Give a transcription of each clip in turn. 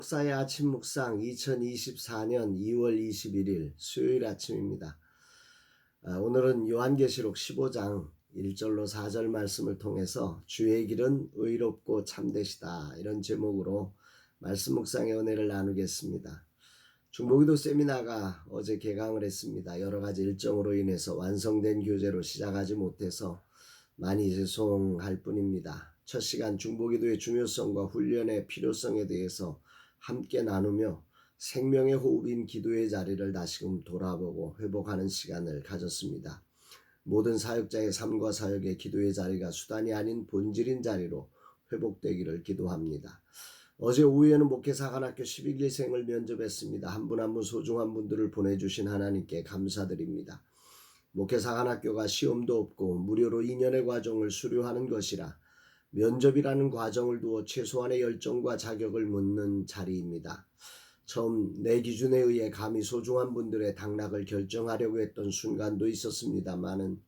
목사의 아침 묵상 2024년 2월 21일 수요일 아침입니다. 오늘은 요한계시록 15장 1절로 4절 말씀을 통해서 주의 길은 의롭고 참되시다, 이런 제목으로 말씀 묵상의 은혜를 나누겠습니다. 중보기도 세미나가 어제 개강을 했습니다. 여러 가지 일정으로 인해서 완성된 교재로 시작하지 못해서 많이 죄송할 뿐입니다. 첫 시간 중보기도의 중요성과 훈련의 필요성에 대해서 함께 나누며 생명의 호흡인 기도의 자리를 다시금 돌아보고 회복하는 시간을 가졌습니다. 모든 사역자의 삶과 사역의 기도의 자리가 수단이 아닌 본질인 자리로 회복되기를 기도합니다. 어제 오후에는 목회사관학교 11기생을 면접했습니다. 한 분 한 분 소중한 분들을 보내주신 하나님께 감사드립니다. 목회사관학교가 시험도 없고 무료로 2년의 과정을 수료하는 것이라 면접이라는 과정을 두어 최소한의 열정과 자격을 묻는 자리입니다. 처음 내 기준에 의해 감히 소중한 분들의 당락을 결정하려고 했던 순간도 있었습니다만은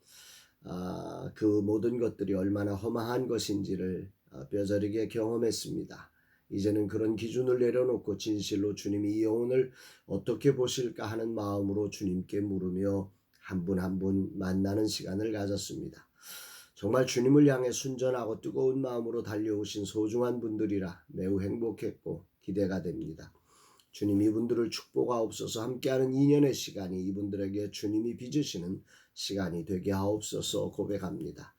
그 모든 것들이 얼마나 허망한 것인지를 뼈저리게 경험했습니다. 이제는 그런 기준을 내려놓고 진실로 주님이 이 영혼을 어떻게 보실까 하는 마음으로 주님께 물으며 한 분 한 분 만나는 시간을 가졌습니다. 정말 주님을 향해 순전하고 뜨거운 마음으로 달려오신 소중한 분들이라 매우 행복했고 기대가 됩니다. 주님 이분들을 축복하옵소서. 함께하는 2년의 시간이 이분들에게 주님이 빚으시는 시간이 되게 하옵소서 고백합니다.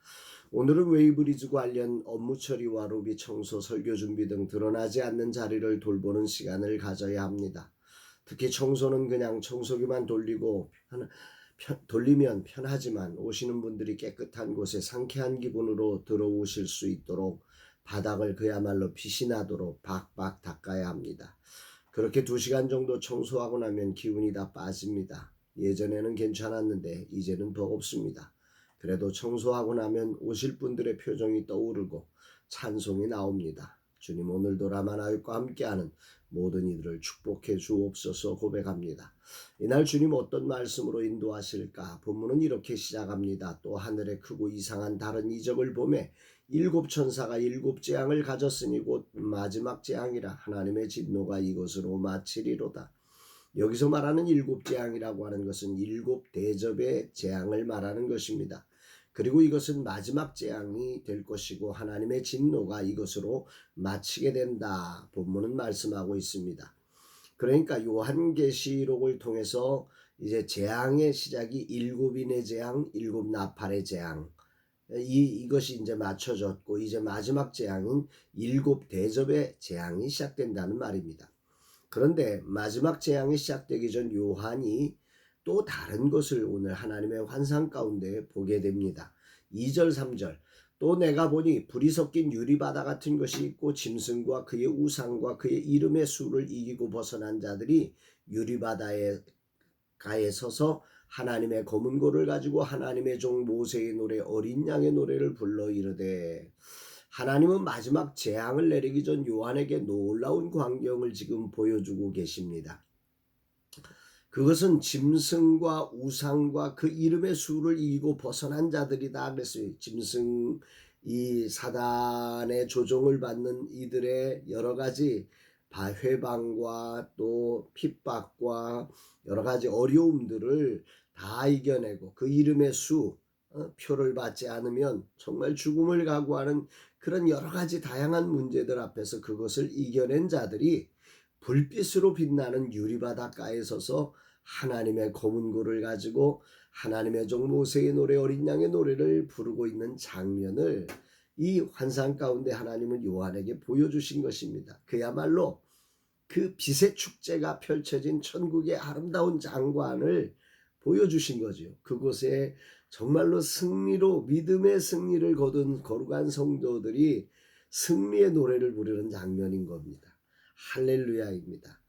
오늘은 웨이브리즈 관련 업무 처리와 로비 청소, 설교 준비 등 드러나지 않는 자리를 돌보는 시간을 가져야 합니다. 특히 청소는 그냥 청소기만 돌리면 편하지만 오시는 분들이 깨끗한 곳에 상쾌한 기분으로 들어오실 수 있도록 바닥을 그야말로 빛이 나도록 박박 닦아야 합니다. 그렇게 2시간 정도 청소하고 나면 기운이 다 빠집니다. 예전에는 괜찮았는데 이제는 버겁습니다. 그래도 청소하고 나면 오실 분들의 표정이 떠오르고 찬송이 나옵니다. 주님 오늘도 라마나윗과 함께하는 모든 이들을 축복해 주옵소서 고백합니다. 이날 주님 어떤 말씀으로 인도하실까? 본문은 이렇게 시작합니다. 또 하늘에 크고 이상한 다른 이적을 보매 7 천사가 7 재앙을 가졌으니 곧 마지막 재앙이라 하나님의 진노가 이것으로 마치리로다. 여기서 말하는 7 재앙이라고 하는 것은 7 대접의 재앙을 말하는 것입니다. 그리고 이것은 마지막 재앙이 될 것이고 하나님의 진노가 이것으로 마치게 된다. 본문은 말씀하고 있습니다. 그러니까 요한계시록을 통해서 이제 재앙의 시작이 7인의 재앙, 7 나팔의 재앙, 이것이 이제 맞춰졌고 이제 마지막 재앙인 7 대접의 재앙이 시작된다는 말입니다. 그런데 마지막 재앙이 시작되기 전 요한이 또 다른 것을 오늘 하나님의 환상 가운데 보게 됩니다. 2절 3절 또 내가 보니 불이 섞인 유리바다 같은 것이 있고 짐승과 그의 우상과 그의 이름의 수를 이기고 벗어난 자들이 유리바다에 가에 서서 하나님의 검은 고를 가지고 하나님의 종 모세의 노래 어린 양의 노래를 불러 이르되. 하나님은 마지막 재앙을 내리기 전 요한에게 놀라운 광경을 지금 보여주고 계십니다. 그것은 짐승과 우상과 그 이름의 수를 이기고 벗어난 자들이다 그랬어요. 짐승, 이 사단의 조종을 받는 이들의 여러 가지 회방과 또 핍박과 여러 가지 어려움들을 다 이겨내고 그 이름의 수, 표를 받지 않으면 정말 죽음을 각오하는 그런 여러 가지 다양한 문제들 앞에서 그것을 이겨낸 자들이 불빛으로 빛나는 유리바닷가에 서서 하나님의 검은 고를 가지고 하나님의 종 모세의 노래 어린 양의 노래를 부르고 있는 장면을 이 환상 가운데 하나님은 요한에게 보여주신 것입니다. 그야말로 그 빛의 축제가 펼쳐진 천국의 아름다운 장관을 보여주신 거죠. 그곳에 정말로 승리로 믿음의 승리를 거둔 거룩한 성도들이 승리의 노래를 부르는 장면인 겁니다. 할렐루야입니다.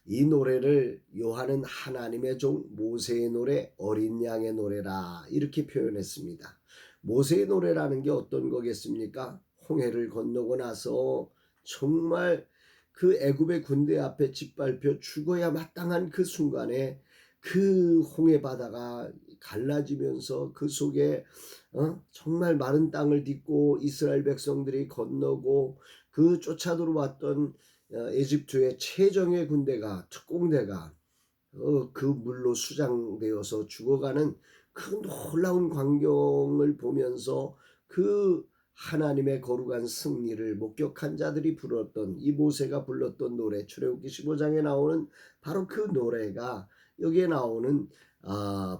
이 노래를 요한은 하나님의 종 모세의 노래 어린 양의 노래라 이렇게 표현했습니다. 모세의 노래라는 게 어떤 거겠습니까? 홍해를 건너고 나서 정말 그 애굽의 군대 앞에 짓밟혀 죽어야 마땅한 그 순간에 그 홍해 바다가 갈라지면서 그 속에 정말 마른 땅을 딛고 이스라엘 백성들이 건너고 그 쫓아 들어왔던 에집트의 최정예 군대가 특공대가 그 물로 수장되어서 죽어가는 그 놀라운 광경을 보면서 그 하나님의 거룩한 승리를 목격한 자들이 불렀던 이 모세가 불렀던 노래, 출애굽기 15장에 나오는 바로 그 노래가 여기에 나오는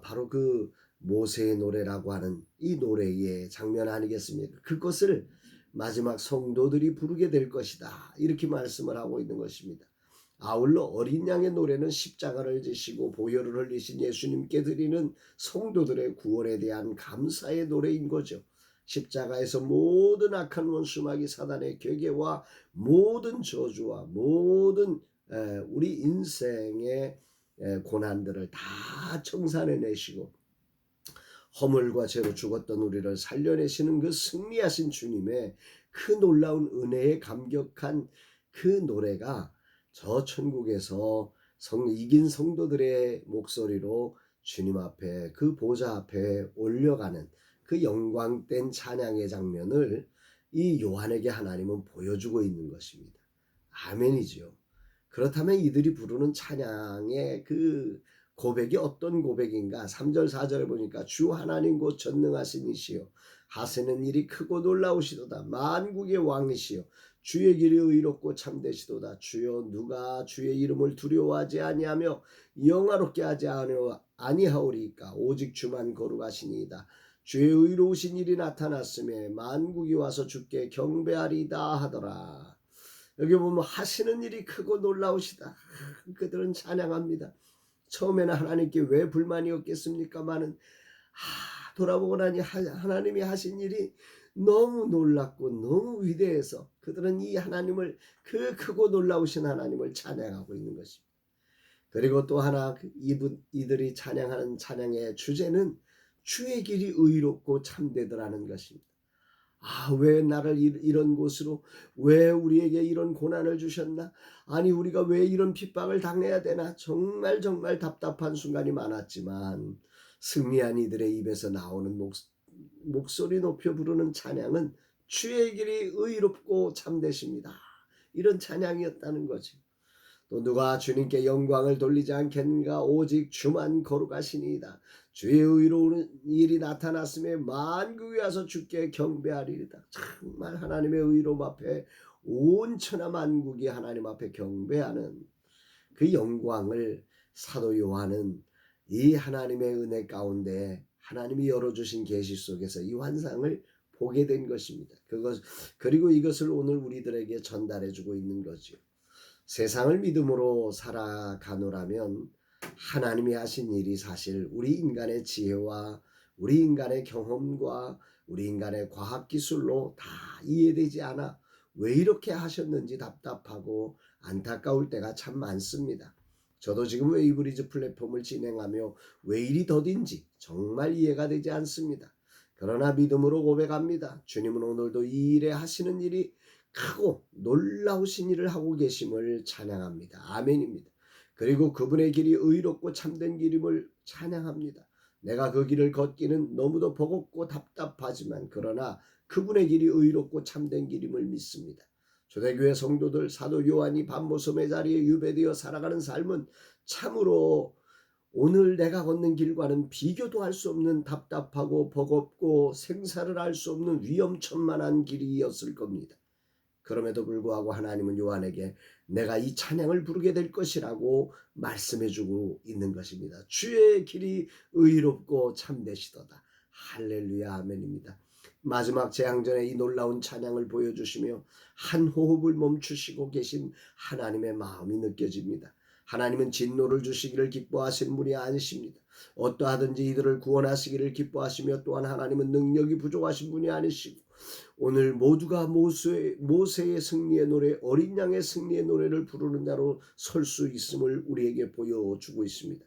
바로 그 모세의 노래라고 하는 이 노래의 장면 아니겠습니까? 그것을 마지막 성도들이 부르게 될 것이다, 이렇게 말씀을 하고 있는 것입니다. 아울러 어린 양의 노래는 십자가를 지시고 보혈을 흘리신 예수님께 드리는 성도들의 구원에 대한 감사의 노래인 거죠. 십자가에서 모든 악한 원수마귀 사단의 괴계와 모든 저주와 모든 우리 인생의 고난들을 다 청산해 내시고 허물과 죄로 죽었던 우리를 살려내시는 그 승리하신 주님의 그 놀라운 은혜에 감격한 그 노래가 저 천국에서 이긴 성도들의 목소리로 주님 앞에 그 보좌 앞에 올려가는 그 영광된 찬양의 장면을 이 요한에게 하나님은 보여주고 있는 것입니다. 아멘이지요. 그렇다면 이들이 부르는 찬양의 그 고백이 어떤 고백인가? 3절 4절에 보니까 주 하나님 곧 전능하신 이시여 하시는 일이 크고 놀라우시도다. 만국의 왕이시여 주의 길이 의롭고 참되시도다. 주여 누가 주의 이름을 두려워하지 아니하며 영화롭게 하지 아니하오리까? 오직 주만 거룩하시니이다. 주의 의로우신 일이 나타났음에 만국이 와서 주께 경배하리다 하더라. 여기 보면 하시는 일이 크고 놀라우시다. 그들은 찬양합니다. 처음에는 하나님께 왜 불만이 없겠습니까마는 돌아보고 나니 하나님이 하신 일이 너무 놀랍고 너무 위대해서 그들은 이 하나님을, 그 크고 놀라우신 하나님을 찬양하고 있는 것입니다. 그리고 또 하나 이들이 찬양하는 찬양의 주제는 주의 길이 의롭고 참되더라는 것입니다. 왜 나를 이런 곳으로, 왜 우리에게 이런 고난을 주셨나? 아니 우리가 왜 이런 핍박을 당해야 되나? 정말 답답한 순간이 많았지만 승리한 이들의 입에서 나오는 목소리 높여 부르는 찬양은 주의 길이 의롭고 참되십니다, 이런 찬양이었다는 거지. 또 누가 주님께 영광을 돌리지 않겠는가? 오직 주만 거룩하시니이다. 주의 의로운 일이 나타났음에 만국이 와서 주께 경배하리이다. 정말 하나님의 의로움 앞에 온 천하 만국이 하나님 앞에 경배하는 그 영광을 사도 요한은 이 하나님의 은혜 가운데 하나님이 열어주신 계시 속에서 이 환상을 보게 된 것입니다. 그리고 이것을 오늘 우리들에게 전달해주고 있는 거죠. 세상을 믿음으로 살아가노라면 하나님이 하신 일이 사실 우리 인간의 지혜와 우리 인간의 경험과 우리 인간의 과학기술로 다 이해되지 않아 왜 이렇게 하셨는지 답답하고 안타까울 때가 참 많습니다. 저도 지금 웨이브리즈 플랫폼을 진행하며 왜 일이 더딘지 정말 이해가 되지 않습니다. 그러나 믿음으로 고백합니다. 주님은 오늘도 이 일에 하시는 일이 크고 놀라우신 일을 하고 계심을 찬양합니다. 아멘입니다. 그리고 그분의 길이 의롭고 참된 길임을 찬양합니다. 내가 그 길을 걷기는 너무도 버겁고 답답하지만 그러나 그분의 길이 의롭고 참된 길임을 믿습니다. 초대교회 성도들, 사도 요한이 밤모섬의 자리에 유배되어 살아가는 삶은 참으로 오늘 내가 걷는 길과는 비교도 할 수 없는 답답하고 버겁고 생사를 알 수 없는 위험천만한 길이었을 겁니다. 그럼에도 불구하고 하나님은 요한에게 내가 이 찬양을 부르게 될 것이라고 말씀해주고 있는 것입니다. 주의 길이 의롭고 참되시도다. 할렐루야, 아멘입니다. 마지막 재앙전에 이 놀라운 찬양을 보여주시며 한 호흡을 멈추시고 계신 하나님의 마음이 느껴집니다. 하나님은 진노를 주시기를 기뻐하시는 분이 아니십니다. 어떠하든지 이들을 구원하시기를 기뻐하시며 또한 하나님은 능력이 부족하신 분이 아니시고 오늘 모두가 모세의 승리의 노래, 어린 양의 승리의 노래를 부르는 자로 설 수 있음을 우리에게 보여주고 있습니다.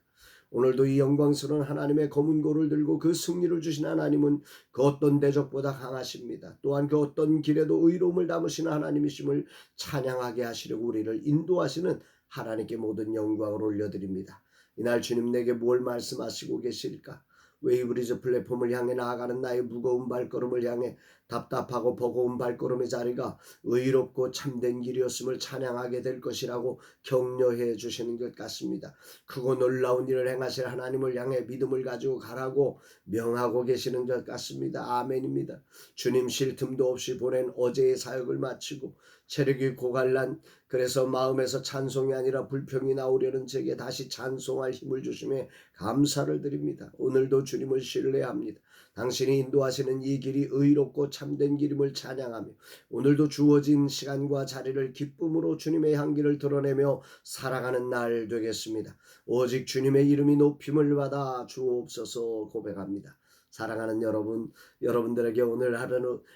오늘도 이 영광스러운 하나님의 검은 고를 들고 그 승리를 주신 하나님은 그 어떤 대적보다 강하십니다. 또한 그 어떤 길에도 의로움을 담으시는 하나님이심을 찬양하게 하시려고 우리를 인도하시는 하나님께 모든 영광을 올려드립니다. 이날 주님 내게 뭘 말씀하시고 계실까? 웨이브리즈 플랫폼을 향해 나아가는 나의 무거운 발걸음을 향해 답답하고 버거운 발걸음의 자리가 의롭고 참된 길이었음을 찬양하게 될 것이라고 격려해 주시는 것 같습니다. 크고 놀라운 일을 행하실 하나님을 향해 믿음을 가지고 가라고 명하고 계시는 것 같습니다. 아멘입니다. 주님 쉴 틈도 없이 보낸 어제의 사역을 마치고 체력이 고갈난 그래서 마음에서 찬송이 아니라 불평이 나오려는 제게 다시 찬송할 힘을 주심에 감사를 드립니다. 오늘도 주님을 신뢰합니다. 당신이 인도하시는 이 길이 의롭고 참된 길임을 찬양하며 오늘도 주어진 시간과 자리를 기쁨으로 주님의 향기를 드러내며 살아가는 날 되겠습니다. 오직 주님의 이름이 높임을 받아 주옵소서 고백합니다. 사랑하는 여러분, 여러분들에게 오늘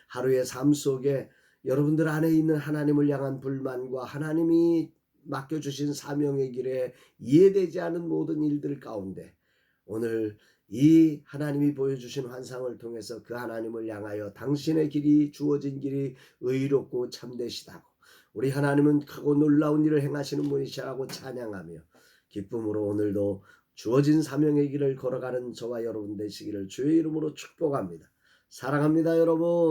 하루의 삶 속에 여러분들 안에 있는 하나님을 향한 불만과 하나님이 맡겨주신 사명의 길에 이해되지 않은 모든 일들 가운데 오늘 이 하나님이 보여주신 환상을 통해서 그 하나님을 향하여 당신의 길이 주어진 길이 의롭고 참되시다고 우리 하나님은 크고 놀라운 일을 행하시는 분이시라고 찬양하며 기쁨으로 오늘도 주어진 사명의 길을 걸어가는 저와 여러분 되시기를 주의 이름으로 축복합니다. 사랑합니다 여러분.